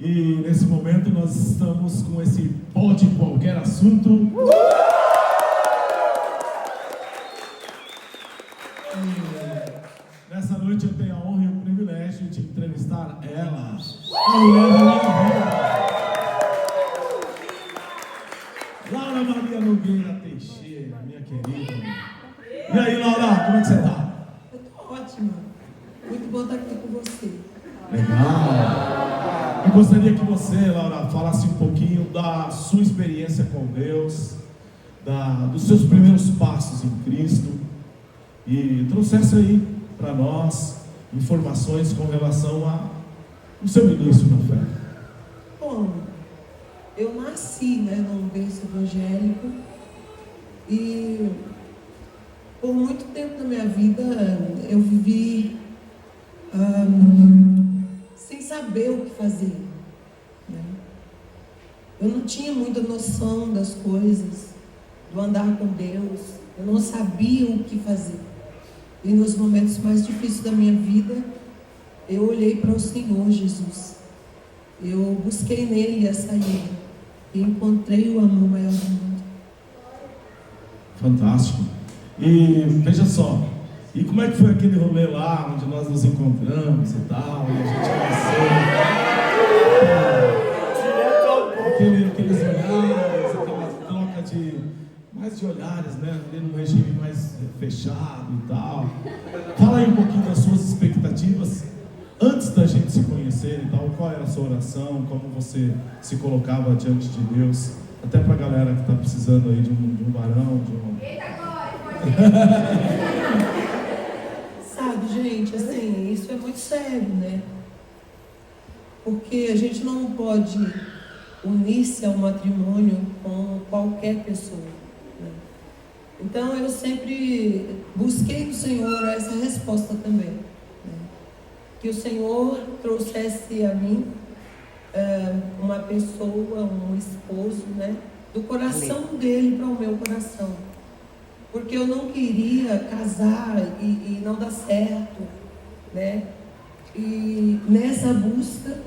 E nesse momento nós estamos com esse Pode Qualquer Assunto. E nessa noite eu tenho a honra e o privilégio de entrevistar ela, a mulher da minha vida, Laura Maria Nogueira Teixeira, minha querida. E aí, Laura, como é que você tá? Eu tô ótima. Muito bom estar aqui com você. Legal. Eu gostaria que você, Laura, falasse um pouquinho da sua experiência com Deus, dos seus primeiros passos em Cristo, e trouxesse aí para nós informações com relação ao seu início na fé. Bom, eu nasci, num berço evangélico e por muito tempo da minha vida eu vivi sem saber o que fazer, Eu não tinha muita noção das coisas, do andar com Deus. Eu não sabia o que fazer. E nos momentos mais difíceis da minha vida, eu olhei para o Senhor Jesus. Eu busquei nele a saída e encontrei o amor maior do mundo. Fantástico. E veja só, e como é que foi aquele rolê lá onde nós nos encontramos e tal, e a gente conheceu, aqueles olhares, aquela troca de olhares, ali num regime mais fechado e tal. Fala aí um pouquinho das suas expectativas antes da gente se conhecer e tal. Qual era a sua oração, como você se colocava diante de Deus, até pra galera que tá precisando aí de um varão, de um... Sabe, gente, assim, isso é muito sério, Porque a gente não pode unir-se ao matrimônio com qualquer pessoa, Então eu sempre busquei do Senhor essa resposta também, Que o Senhor trouxesse a mim uma pessoa, um esposo, do coração dele para o meu coração. Porque eu não queria casar e não dar certo, E nessa busca,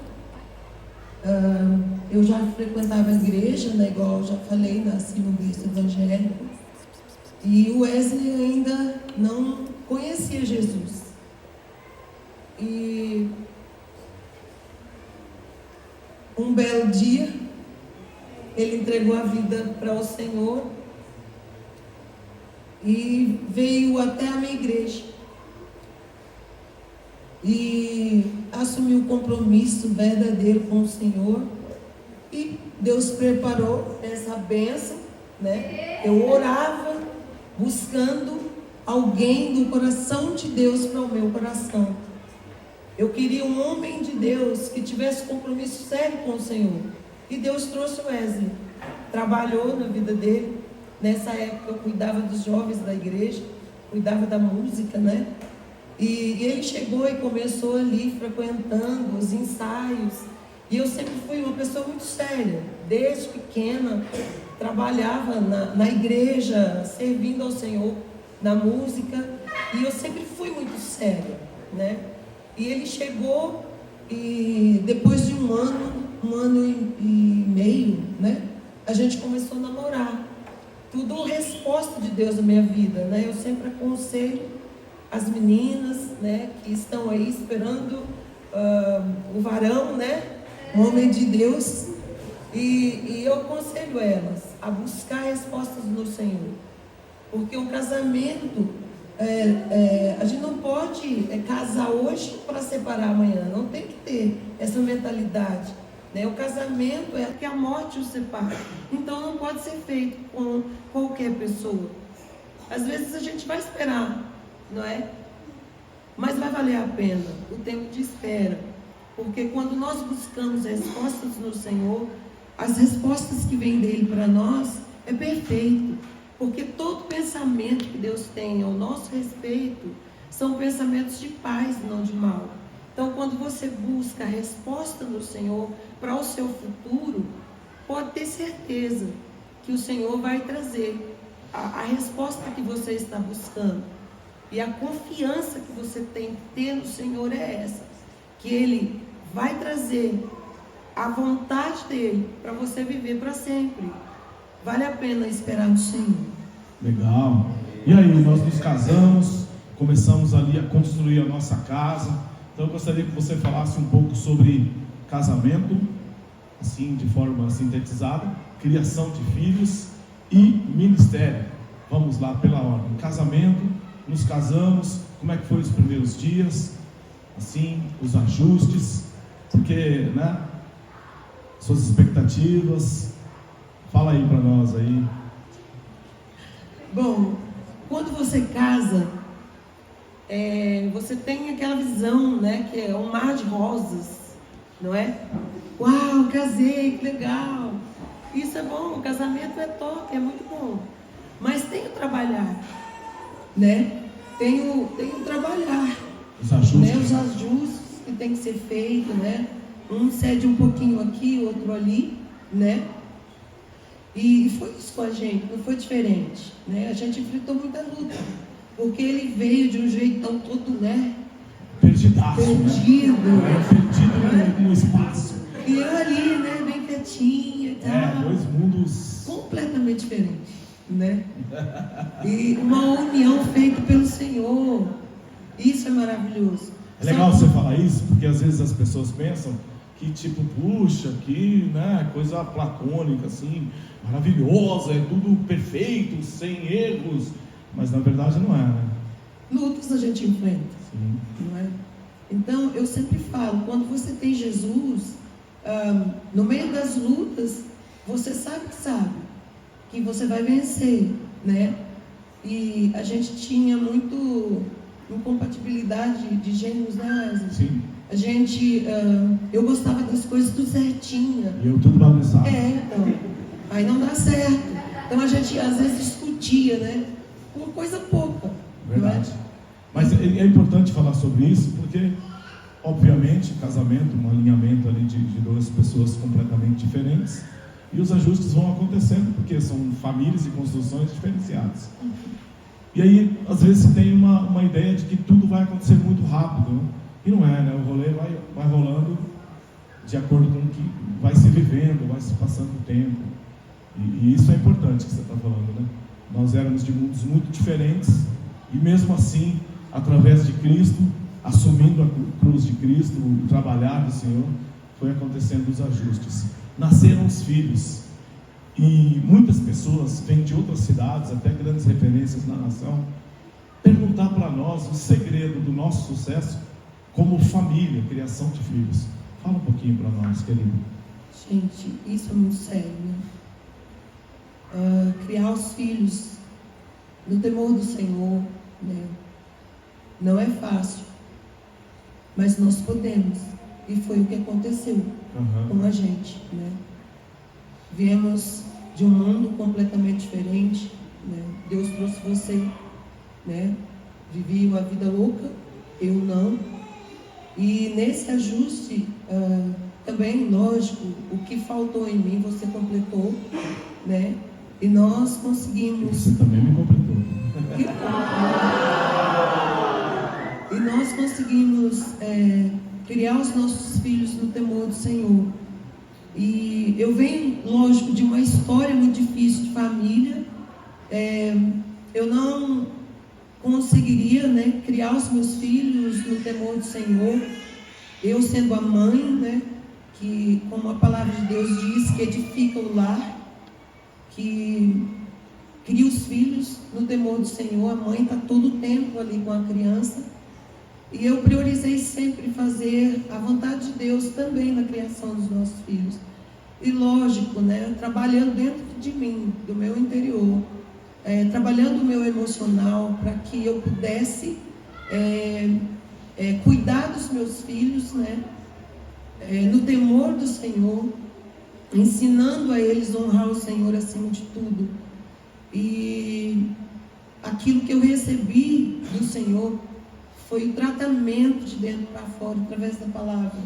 eu já frequentava a igreja, igual eu já falei, nasci no berço evangélico. E o Wesley ainda não conhecia Jesus. E um belo dia, ele entregou a vida para o Senhor e veio até a minha igreja e assumiu o compromisso verdadeiro com o Senhor. E Deus preparou essa bênção, Eu orava buscando alguém do coração de Deus para o meu coração. Eu queria um homem de Deus que tivesse compromisso sério com o Senhor. E Deus trouxe o Wesley. Trabalhou na vida dele. Nessa época eu cuidava dos jovens da igreja, cuidava da música, E ele chegou e começou ali frequentando os ensaios. E eu sempre fui uma pessoa muito séria. Desde pequena, trabalhava na igreja, servindo ao Senhor, na música. E eu sempre fui muito séria, E ele chegou e depois de um ano e meio, a gente começou a namorar. Tudo resposta de Deus na minha vida, Eu sempre aconselho as meninas, que estão aí esperando o varão, o homem de Deus. E eu aconselho elas a buscar respostas no Senhor. Porque um casamento, a gente não pode casar hoje para separar amanhã. Não tem que ter essa mentalidade. O casamento é que a morte os separa. Então não pode ser feito com qualquer pessoa. Às vezes a gente vai esperar, Mas vai valer a pena o tempo de espera. Porque quando nós buscamos respostas no Senhor, as respostas que vêm dele para nós é perfeito. Porque todo pensamento que Deus tem ao nosso respeito são pensamentos de paz, não de mal. Então, quando você busca a resposta no Senhor para o seu futuro, pode ter certeza que o Senhor vai trazer a resposta que você está buscando. E a confiança que você tem que ter no Senhor é essa, que Ele vai trazer a vontade dele para você viver para sempre. Vale a pena esperar no Senhor. Legal. E aí, nós nos casamos, começamos ali a construir a nossa casa. Então eu gostaria que você falasse um pouco sobre casamento, assim, de forma sintetizada, criação de filhos e ministério. Vamos lá pela ordem. Casamento, nos casamos, como é que foram os primeiros dias, assim, os ajustes, porque, né, suas expectativas, fala aí para nós aí. Bom, quando você casa, você tem aquela visão, né, que é um mar de rosas, não é? Uau, casei, que legal! Isso é bom, o casamento é top, é muito bom. Mas tem o trabalhar, né? Tem o trabalhar, Os ajustes. né? Os ajustes que tem que ser feito, né? Um cede um pouquinho aqui, outro ali, né? E foi isso com a gente, não foi diferente, né? A gente enfrentou muita luta, porque ele veio de um jeitão todo, né? Perdidaço, Perdido, né? Perdido no espaço. E eu ali, né? Bem quietinha e tal. Dois mundos Completamente diferentes, né? E uma união feita pelo Senhor. Isso é maravilhoso. É legal você falar isso, porque às vezes as pessoas pensam que tipo, puxa, que, né, coisa platônica, assim, maravilhosa, é tudo perfeito, sem erros, mas na verdade não é, né? Lutas a gente enfrenta, Sim. não é? Então, eu sempre falo, quando você tem Jesus, no meio das lutas, você sabe que você vai vencer, né? E a gente tinha muito incompatibilidade de gêneros, né, Wesley? Sim. A gente, eu gostava das coisas tudo certinha. E eu tudo bagunçado. Então, aí não dá certo. Então a gente às vezes discutia, né? Uma coisa pouca. Verdade. Mas é importante falar sobre isso, porque, obviamente, casamento, um alinhamento ali de duas pessoas completamente diferentes, e os ajustes vão acontecendo, porque são famílias e construções diferenciadas. E aí, às vezes, tem uma ideia de que tudo vai acontecer muito rápido, né? E não é, né? O rolê vai rolando de acordo com o que vai se vivendo, vai se passando o tempo. E isso é importante que você está falando, né? Nós éramos de mundos muito diferentes, e mesmo assim, através de Cristo, assumindo a cruz de Cristo, o trabalhar do Senhor, foi acontecendo os ajustes. Nasceram os filhos, e muitas pessoas vêm de outras cidades, até grandes referências na nação, perguntar para nós o segredo do nosso sucesso como família, criação de filhos. Fala um pouquinho para nós, querido. Gente, isso é muito sério, né? Criar os filhos no temor do Senhor, né? Não é fácil, mas nós podemos, e foi o que aconteceu com a gente, né? Viemos de um mundo completamente diferente, né? Deus trouxe você, né? Vivi uma vida louca, eu não. E nesse ajuste, também, lógico, o que faltou em mim, você completou, né? E nós conseguimos... Você também me completou. E nós conseguimos criar os nossos filhos no temor do Senhor. E eu venho, lógico, de uma história muito difícil de família. Eu não conseguiria, né, criar os meus filhos no temor do Senhor. Eu sendo a mãe, né, que, como a palavra de Deus diz, que edifica o lar, que cria os filhos no temor do Senhor. A mãe está todo o tempo ali com a criança. E eu priorizei sempre fazer a vontade de Deus também na criação dos nossos filhos. E lógico, né, trabalhando dentro de mim, do meu interior, trabalhando o meu emocional para que eu pudesse cuidar dos meus filhos, né, no temor do Senhor, ensinando a eles a honrar o Senhor acima de tudo. E aquilo que eu recebi do Senhor foi o tratamento de dentro para fora, através da palavra.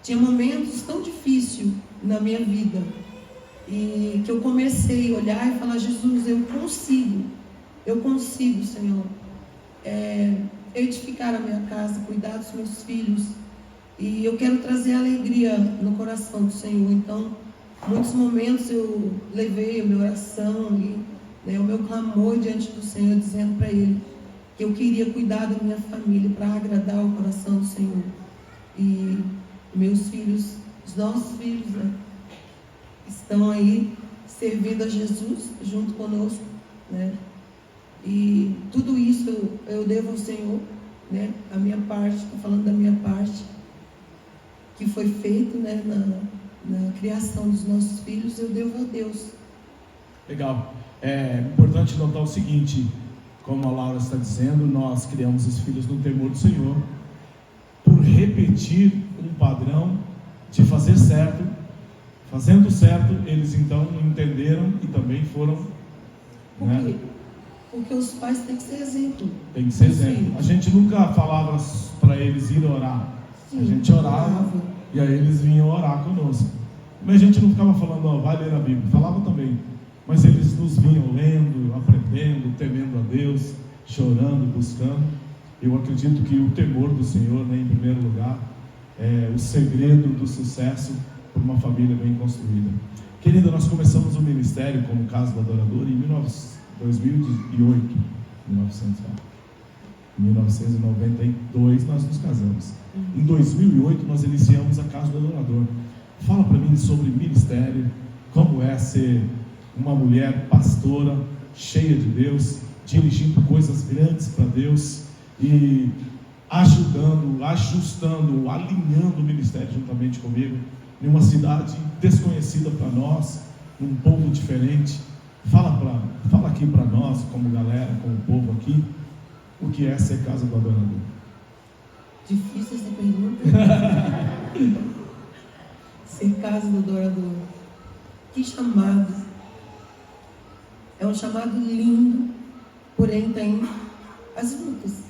Tinha momentos tão difíceis na minha vida, e que eu comecei a olhar e falar: Jesus, eu consigo, Senhor, edificar a minha casa, cuidar dos meus filhos. E eu quero trazer alegria no coração do Senhor. Então, muitos momentos eu levei a minha oração ali, né, o meu clamor diante do Senhor, dizendo para Ele que eu queria cuidar da minha família para agradar o coração do Senhor. E meus filhos, os nossos filhos, né, estão aí servindo a Jesus junto conosco, né? E tudo isso eu devo ao Senhor, né? A minha parte, estou falando da minha parte, que foi feito, né, na criação dos nossos filhos, eu devo a Deus. Legal. É importante notar o seguinte, como a Laura está dizendo, nós criamos os filhos no temor do Senhor, por repetir um padrão de fazer certo. Fazendo certo, eles então entenderam e também foram. Por quê? Porque os pais têm que ser exemplo. Tem que ser exemplo. A gente nunca falava para eles ir orar. Sim, a gente orava e aí eles vinham orar conosco. Mas a gente não ficava falando, ó, vai ler a Bíblia. Falava também. Mas eles nos vinham lendo, aprendendo, temendo a Deus, chorando, buscando. Eu acredito que o temor do Senhor, né, em primeiro lugar, é o segredo do sucesso por uma família bem construída. Querida, nós começamos o ministério como Casa do Adorador em 2008. 1992 nós nos casamos. Em 2008 nós iniciamos a Casa do Adorador. Fala para mim sobre ministério, como é ser uma mulher pastora, cheia de Deus, dirigindo coisas grandes para Deus e ajudando, ajustando, alinhando o ministério juntamente comigo, em uma cidade desconhecida para nós, num povo diferente. Fala aqui para nós, como galera, como povo aqui, o que é ser Casa do Adorador. Difícil essa pergunta. Ser Casa do Adorador. Que chamado. É um chamado lindo, porém tem as lutas,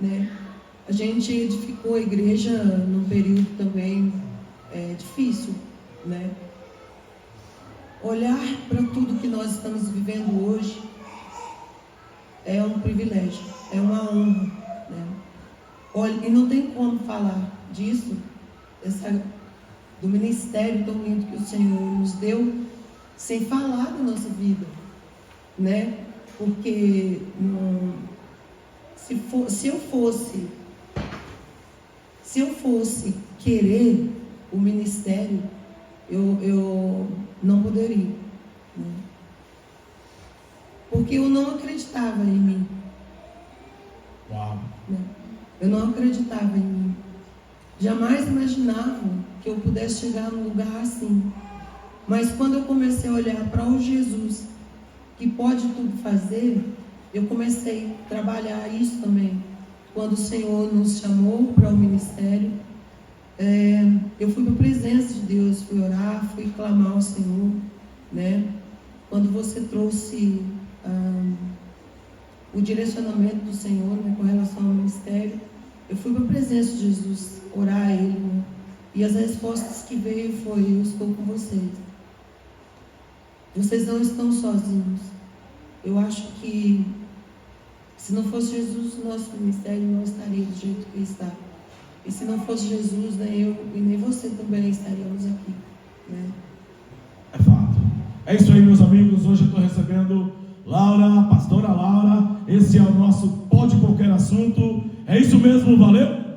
né? A gente edificou a igreja num período também difícil, né? Olhar para tudo que nós estamos vivendo hoje é um privilégio, é uma honra, né? Olha, e não tem como falar disso, do ministério tão lindo que o Senhor nos deu, sem falar da nossa vida, né? Porque se eu fosse querer o ministério, eu não poderia, né? Porque eu não acreditava em mim. Uau. Né? Eu não acreditava em mim. Jamais imaginava que eu pudesse chegar num lugar assim. Mas quando eu comecei a olhar para o Jesus, que pode tudo fazer, eu comecei a trabalhar isso também. Quando o Senhor nos chamou para o ministério, eu fui para a presença de Deus, fui orar, fui clamar ao Senhor, né? Quando você trouxe o direcionamento do Senhor, né, com relação ao ministério, eu fui para a presença de Jesus, orar a Ele, né? E as respostas que veio foi: eu estou com vocês. Vocês não estão sozinhos. Eu acho que se não fosse Jesus, o nosso ministério não estaria do jeito que está. E se não fosse Jesus, nem eu e nem você também estaríamos aqui, né? É fato. É isso aí, meus amigos. Hoje eu estou recebendo Laura, pastora Laura. Esse é o nosso Pode Qualquer Assunto. É isso mesmo, valeu?